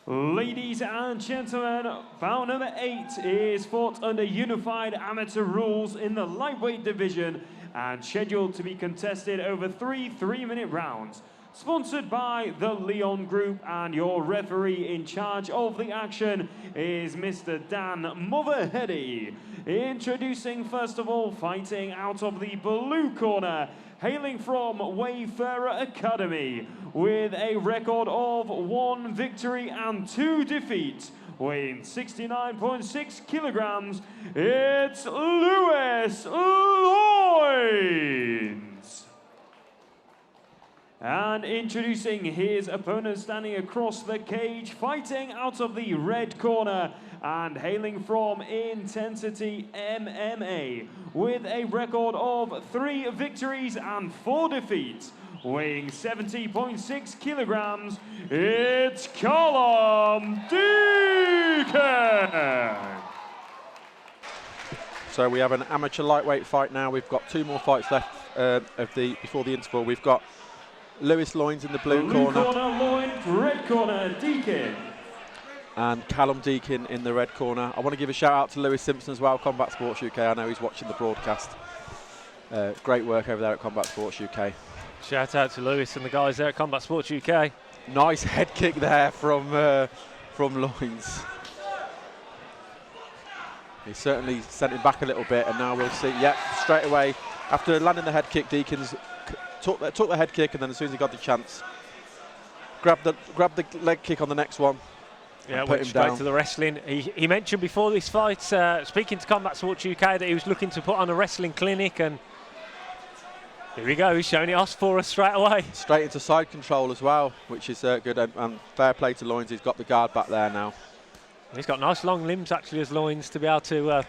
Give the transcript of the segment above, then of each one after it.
Ladies and gentlemen, bout number 8 is fought under unified amateur rules in the lightweight division and scheduled to be contested over 3 3-minute rounds. Sponsored by the Loynes Group, and your referee in charge of the action is Mr. Dan Motherheady. Introducing first of all, fighting out of the blue corner, hailing from Wayfarer Academy, with a record of 1 victory and 2 defeats, weighing 69.6 kilograms, it's Loynes. And introducing his opponent, standing across the cage, fighting out of the red corner and hailing from Intensity MMA, with a record of 3 victories and 4 defeats, weighing 70.6 kilograms, it's Callum Deakin. So we have an amateur lightweight fight now. We've got 2 more fights left before the interval. We've got Loynes in the blue corner. Loynes, red corner, Deakin. And Callum Deakin in the red corner. I want to give a shout out to Lewis Simpson as well, Combat Sports UK. I know he's watching the broadcast. Great work over there at Combat Sports UK. Shout out to Lewis and the guys there at Combat Sports UK. Nice head kick there from Loynes. He certainly sent him back a little bit, and now we'll see. Yep, straight away after landing the head kick, Deakin's took the head kick, and then as soon as he got the chance, grabbed the leg kick on the next one. Yeah, went straight to the wrestling. He mentioned before this fight, speaking to Combat Sports UK, that he was looking to put on a wrestling clinic, and here we go, he's showing it off for us straight away. Straight into side control as well, which is good, and fair play to Loynes. He's got the guard back there now. He's got nice long limbs actually as Loynes to be able to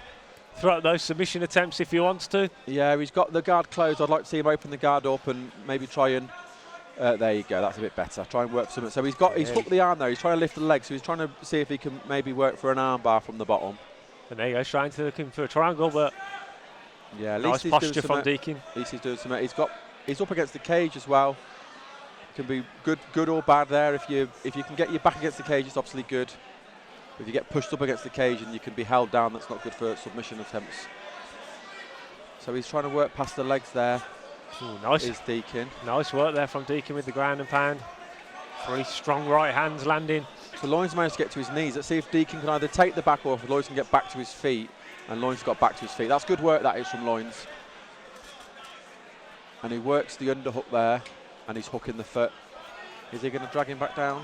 throw out those submission attempts if he wants to. Yeah, he's got the guard closed. I'd like to see him open the guard up and maybe try and there you go, that's a bit better. Try and work for something. So he's hooked the arm there. He's trying to lift the leg, so he's trying to see if he can maybe work for an arm bar from the bottom. And there you go, trying to looking for a triangle, but yeah, at nice least posture from Deakin. At least he's doing something. He's up against the cage as well. Can be good or bad there. If you can get your back against the cage, it's obviously good. If you get pushed up against the cage and you can be held down, that's not good for submission attempts. So he's trying to work past the legs there. Ooh, nice. Is Deakin. Nice work there from Deakin with the ground and pound. 3 strong right hands landing. So Loynes managed to get to his knees. Let's see if Deakin can either take the back off, or Loynes can get back to his feet. And Loynes got back to his feet. That's good work, that is, from Loynes. And he works the underhook there, and he's hooking the foot. Is he going to drag him back down?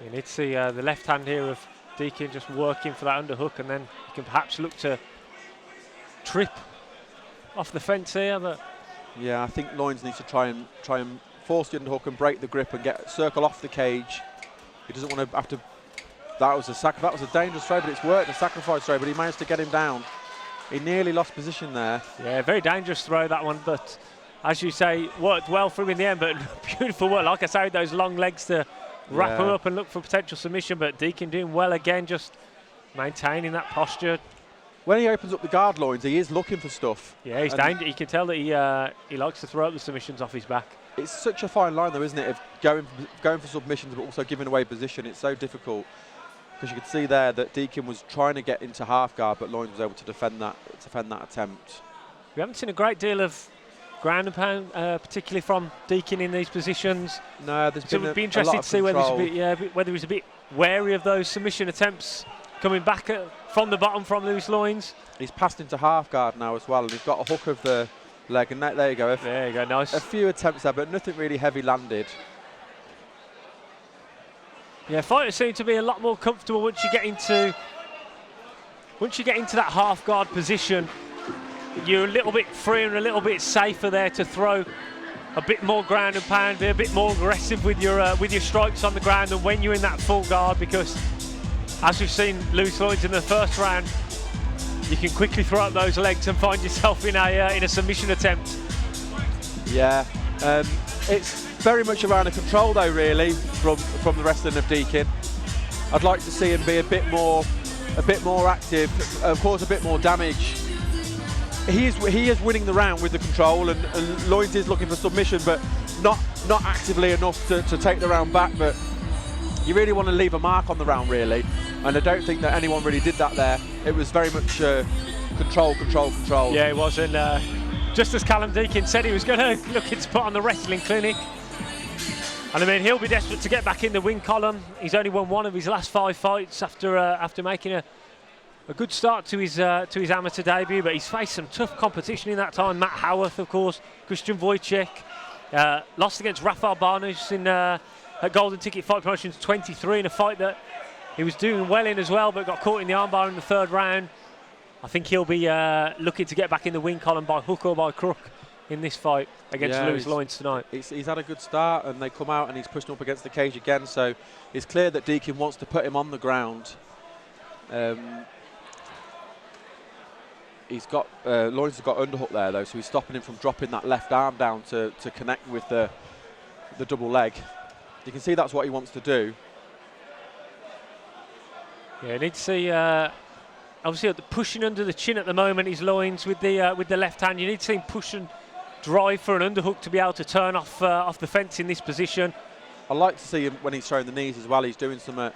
You need to see the left hand here of Deakin just working for that underhook, and then you can perhaps look to trip off the fence here. But yeah, I think Loynes needs to try and force the underhook and break the grip and circle off the cage. He doesn't want to have to. That was a dangerous throw, but it's worked. A sacrifice throw, but he managed to get him down. He nearly lost position there. Yeah, very dangerous throw, that one, but as you say, worked well for him in the end. But beautiful work, like I say, those long legs to wrap him up and look for potential submission. But Deakin doing well again, just maintaining that posture. When he opens up the guard, Loynes, he is looking for stuff. Yeah, he's dangerous. You can tell that he likes to throw up the submissions off his back. It's such a fine line, though, isn't it? Of going for submissions, but also giving away position. It's so difficult, because you could see there that Deakin was trying to get into half guard, but Loynes was able to defend that attempt. We haven't seen a great deal of ground and pound, particularly from Deakin in these positions. No, there's been it would be interesting to see whether he's a bit wary of those submission attempts coming back from the bottom from Loynes. He's passed into half guard now as well, and he's got a hook of the leg, and there you go. There you go, nice. A few attempts there, but nothing really heavy landed. Yeah, fighters seem to be a lot more comfortable once you get into that half guard position. You're a little bit freer and a little bit safer there to throw a bit more ground and pound, be a bit more aggressive with your strikes on the ground than when you're in that full guard, because as we've seen Loynes in the first round, you can quickly throw up those legs and find yourself in a submission attempt. Yeah, it's very much around the control though, really, from the wrestling of Deakin. I'd like to see him be a bit more active, of course, a bit more damage. He is winning the round with the control, and Loynes is looking for submission, but not actively enough to take the round back. But You really want to leave a mark on the round, really, and I don't think that anyone really did that there. It was very much control. Yeah, it was, and just as Callum Deakin said, he was going to look to put on the wrestling clinic. And I mean, he'll be desperate to get back in the win column. He's only won 1 of his last 5 fights after making a good start to his amateur debut, but he's faced some tough competition in that time. Matt Howarth, of course, Christian Wojciech, lost against Rafael Barnes at Golden Ticket Fight Promotions 23 in a fight that he was doing well in as well, but got caught in the armbar in the 3rd round. I think he'll be looking to get back in the win column by hook or by crook in this fight against Lewis Loynes tonight. He's had a good start, and they come out and he's pushing up against the cage again, so it's clear that Deakin wants to put him on the ground. He's got Loynes has got underhook there though, so he's stopping him from dropping that left arm down to connect with the double leg. You can see that's what he wants to do. Yeah, you need to see obviously pushing under the chin at the moment is Loynes with the left hand. You need to see him push and drive for an underhook to be able to turn off the fence in this position. I like to see him when he's throwing the knees as well. He's doing something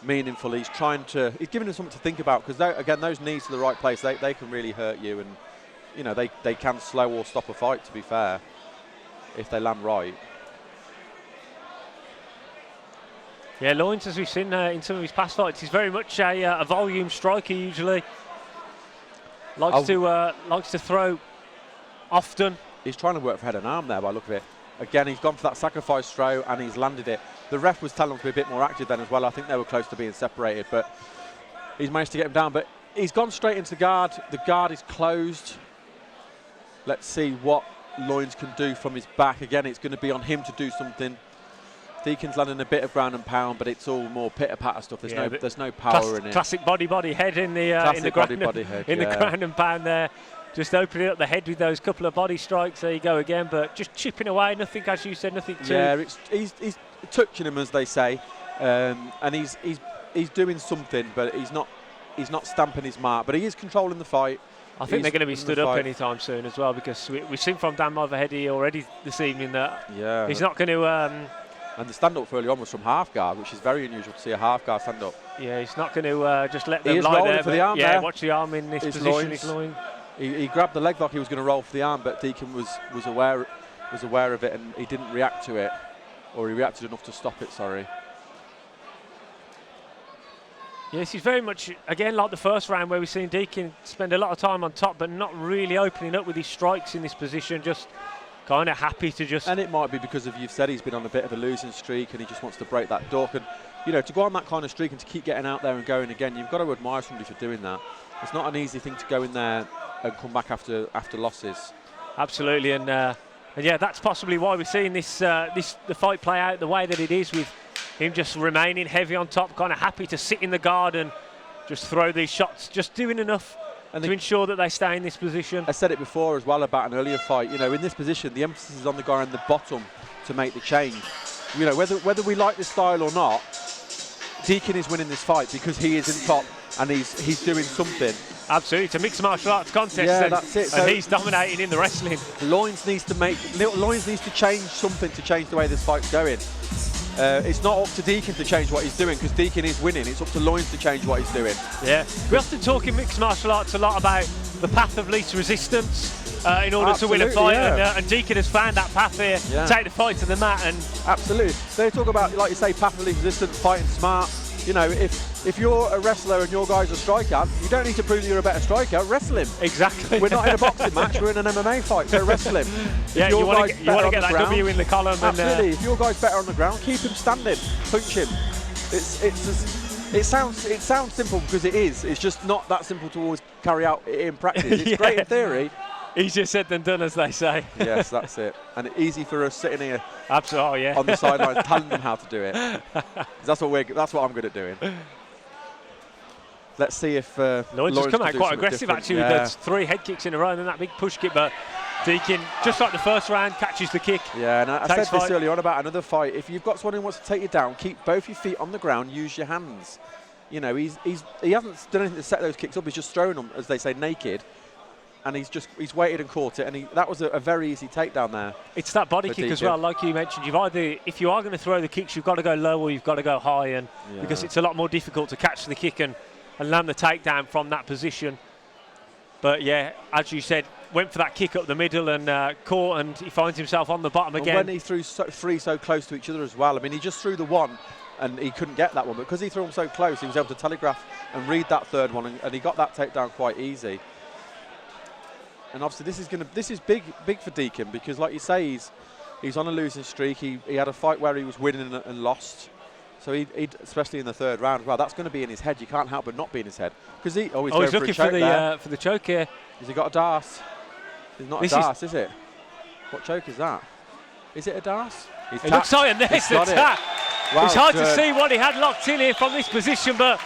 meaningful. He's giving him something to think about, because again, those knees to the right place, they can really hurt you, and you know they can slow or stop a fight, to be fair, if they land right. Yeah, Loynes, as we've seen in some of his past fights, he's very much a volume striker usually. Likes to throw often. He's trying to work for head and arm there by the look of it. Again, he's gone for that sacrifice throw and he's landed it. The ref was telling him to be a bit more active then as well. I think they were close to being separated, but he's managed to get him down. But he's gone straight into the guard. The guard is closed. Let's see what Loynes can do from his back. Again, it's going to be on him to do something. Deakin's landing a bit of ground and pound, but it's all more pitter-patter stuff. There's no power in it. Classic body head in the ground and pound there. Just opening up the head with those couple of body strikes. There you go again, but just chipping away. Nothing, as you said, nothing too. Yeah, he's touching him, as they say, and he's doing something, but he's not stamping his mark. But he is controlling the fight. I think they're going to be stood up anytime soon as well, because we've seen from Dan Motherheady already this evening that he's not going to. And the stand-up early on was from half guard, which is very unusual to see a half guard stand-up. Yeah, he's not going to just let them lie there. For the arm there. Watch the arm in this position. It's Loynes. He grabbed the leg like he was going to roll for the arm, but Deakin was aware of it, and he didn't react to it, or he reacted enough to stop it. Sorry. Yes, he's very much, again, like the first round where we've seen Deakin spend a lot of time on top, but not really opening up with his strikes in this position. Just kind of happy to just. And it might be because you've said he's been on a bit of a losing streak, and he just wants to break that duck. And you know, to go on that kind of streak and to keep getting out there and going again, you've got to admire somebody for doing that. It's not an easy thing to go in there and come back after losses. Absolutely, and yeah, that's possibly why we're seeing the fight play out the way that it is, with him just remaining heavy on top, kind of happy to sit in the guard and just throw these shots, just doing enough to ensure that they stay in this position. I said it before as well about an earlier fight. You know, in this position, the emphasis is on the guy in the bottom to make the change. You know, whether we like this style or not, Deakin is winning this fight because he is in top and he's doing something. Absolutely, it's a mixed martial arts contest. Yeah, that's it. And he's dominating in the wrestling. Loynes needs to change something to change the way this fight's going. It's not up to Deakin to change what he's doing because Deakin is winning. It's up to Loynes to change what he's doing. Yeah, we often talk in mixed martial arts a lot about the path of least resistance in order to win a fight, and Deakin has found that path here. Take the fight to the mat, and absolutely. They talk about, like you say, path of least resistance, fighting smart. You know, if you're a wrestler and your guy's a striker, you don't need to prove you're a better striker. Wrestle him. Exactly. We're not in a boxing match. We're in an MMA fight. So wrestle him. Yeah, you want to get that W in the column. Absolutely. If your guy's better on the ground, keep him standing. Punch him. It sounds simple because it is. It's just not that simple to always carry out in practice. It's great in theory. Easier said than done, as they say. Yes, that's it. And it's easy for us sitting here on the sidelines telling them how to do it. That's what I'm good at doing. Let's see if Loynes has come out quite aggressive actually with those 3 head kicks in a row and then that big push kick, but Deakin, just like the first round, catches the kick. Yeah, and I said this earlier on about another fight. If you've got someone who wants to take you down, keep both your feet on the ground, use your hands. You know, he hasn't done anything to set those kicks up. He's just throwing them, as they say, naked. and he's waited and caught it, and that was a very easy takedown there. It's that body kick as well, like you mentioned. If you are going to throw the kicks, you've got to go low or you've got to go high, and because it's a lot more difficult to catch the kick and land the takedown from that position. But yeah, as you said, went for that kick up the middle and caught, and he finds himself on the bottom again. And when he threw three so close to each other as well, I mean, he just threw the one and he couldn't get that one, but because he threw them so close, he was able to telegraph and read that third one, and he got that takedown quite easy. And obviously this is big for Deakin, because like you say, he's on a losing streak. He had a fight where he was winning and lost. So he especially in the third round as well, that's going to be in his head. You can't help but not be in his head, because he's looking for the choke here. Has he got a darce? It's not a darce, is it? What choke is that? Is it a darce? It looks like a nice attack. Wow, it's hard to see what he had locked in here from this position, but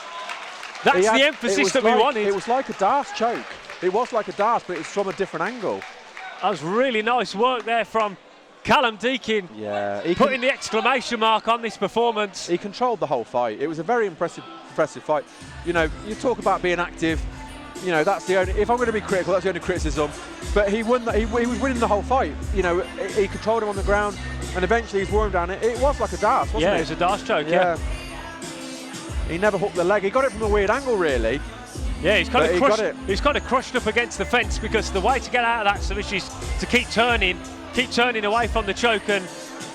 that's the emphasis that we wanted. It was like a darce choke. It was like a darce, but it's from a different angle. That was really nice work there from Callum Deakin. Yeah, putting the exclamation mark on this performance. He controlled the whole fight. It was a very impressive fight. You know, you talk about being active. You know, that's the only. If I'm going to be critical, that's the only criticism. But he won. He was winning the whole fight. You know, he controlled him on the ground, and eventually he's wore him down. It was like a darce, wasn't it? Yeah, it was a darce choke. Yeah. He never hooked the leg. He got it from a weird angle, really. Yeah, he's kind of crushed up against the fence, because the way to get out of that submission is to keep turning away from the choke, and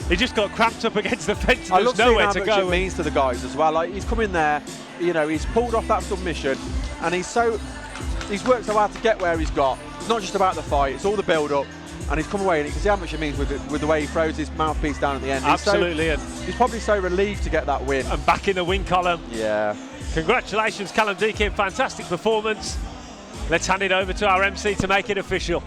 he just got cramped up against the fence. I love nowhere seeing to how go. much it means to the guys as well. Like, he's come in there, you know, he's pulled off that submission, and he's worked so hard to get where he's got. It's not just about the fight; it's all the build-up, and he's come away, and you can see how much it means with the way he throws his mouthpiece down at the end. Absolutely, he's probably so relieved to get that win. And back in the win column. Yeah. Congratulations, Callum Deakin. Fantastic performance. Let's hand it over to our MC to make it official.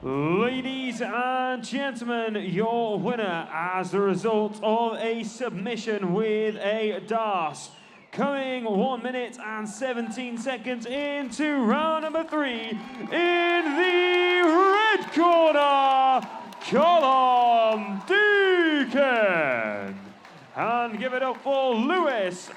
Ladies and gentlemen, your winner as the result of a submission with a darce. Coming 1 minute and 17 seconds into round number 3, in the red corner, Callum Deakin. And give it up for Loynes.